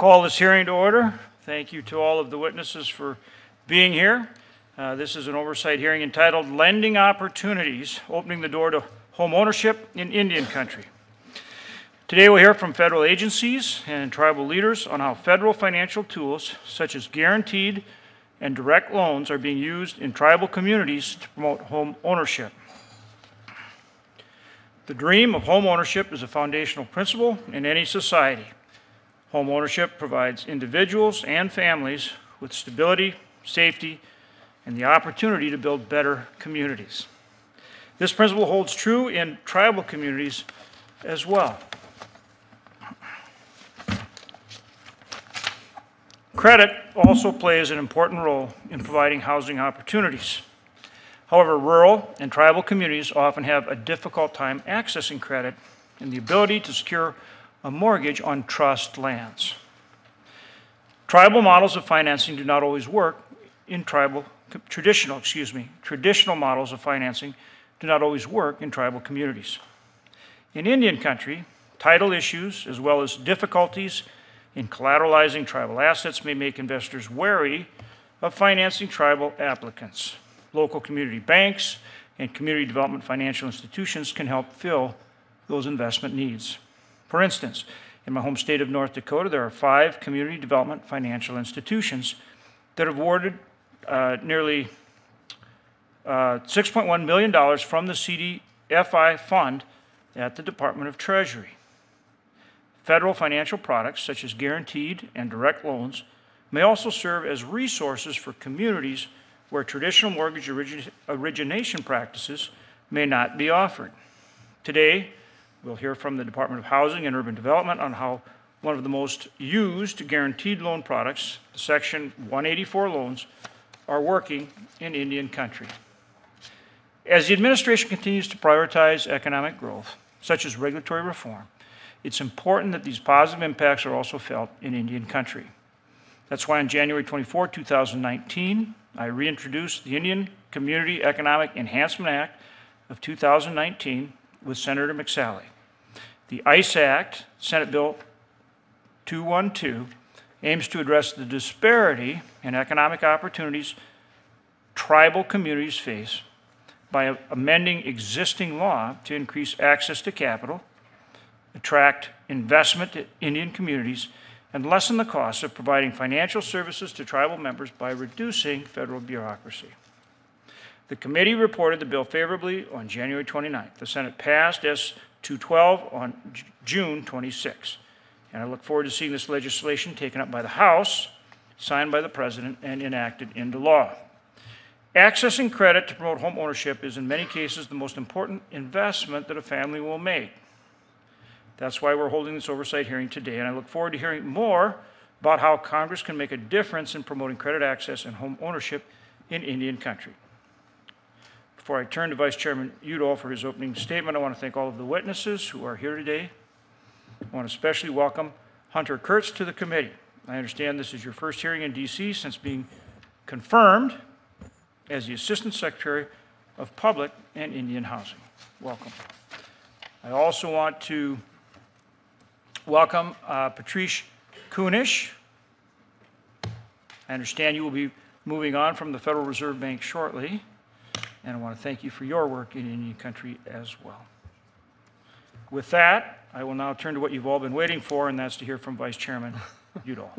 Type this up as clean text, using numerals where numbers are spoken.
Call this hearing to order. Thank you to all of the witnesses for being here. This is an oversight hearing entitled Lending Opportunities, Opening the Door to Home Ownership in Indian Country. Today we'll hear from federal agencies and tribal leaders on how federal financial tools such as guaranteed and direct loans are being used in tribal communities to promote home ownership. The dream of home ownership is a foundational principle in any society. Home ownership provides individuals and families with stability, safety, and the opportunity to build better communities. This principle holds true in tribal communities as well. Credit also plays an important role in providing housing opportunities. However, rural and tribal communities often have a difficult time accessing credit and the ability to secure a mortgage on trust lands. Traditional models of financing do not always work in tribal communities. In Indian country, title issues as well as difficulties in collateralizing tribal assets may make investors wary of financing tribal applicants. Local community banks and community development financial institutions can help fill those investment needs. For instance, in my home state of North Dakota, there are 5 community development financial institutions that have awarded nearly $6.1 million from the CDFI fund at the Department of Treasury. Federal financial products, such as guaranteed and direct loans, may also serve as resources for communities where traditional mortgage origination practices may not be offered. Today, we'll hear from the Department of Housing and Urban Development on how one of the most used guaranteed loan products, Section 184 loans, are working in Indian country. As the administration continues to prioritize economic growth, such as regulatory reform, it's important that these positive impacts are also felt in Indian country. That's why on January 24, 2019, I reintroduced the Indian Community Economic Enhancement Act of 2019 with Senator McSally. The ICE Act, Senate Bill 212, aims to address the disparity in economic opportunities tribal communities face by amending existing law to increase access to capital, attract investment to Indian communities, and lessen the costs of providing financial services to tribal members by reducing federal bureaucracy. The committee reported the bill favorably on January 29th. The Senate passed S-212 on June 26th. And I look forward to seeing this legislation taken up by the House, signed by the President, and enacted into law. Accessing credit to promote home ownership is in many cases the most important investment that a family will make. That's why we're holding this oversight hearing today, and I look forward to hearing more about how Congress can make a difference in promoting credit access and home ownership in Indian country. Before I turn to Vice Chairman Udall for his opening statement, I want to thank all of the witnesses who are here today. I want to especially welcome Hunter Kurtz to the committee. I understand this is your first hearing in D.C. since being confirmed as the Assistant Secretary of Public and Indian Housing. Welcome. I also want to welcome Patrice Kunesh. I understand you will be moving on from the Federal Reserve Bank shortly, and I want to thank you for your work in Indian country as well. With that, I will now turn to what you've all been waiting for, and that's to hear from Vice Chairman Udall.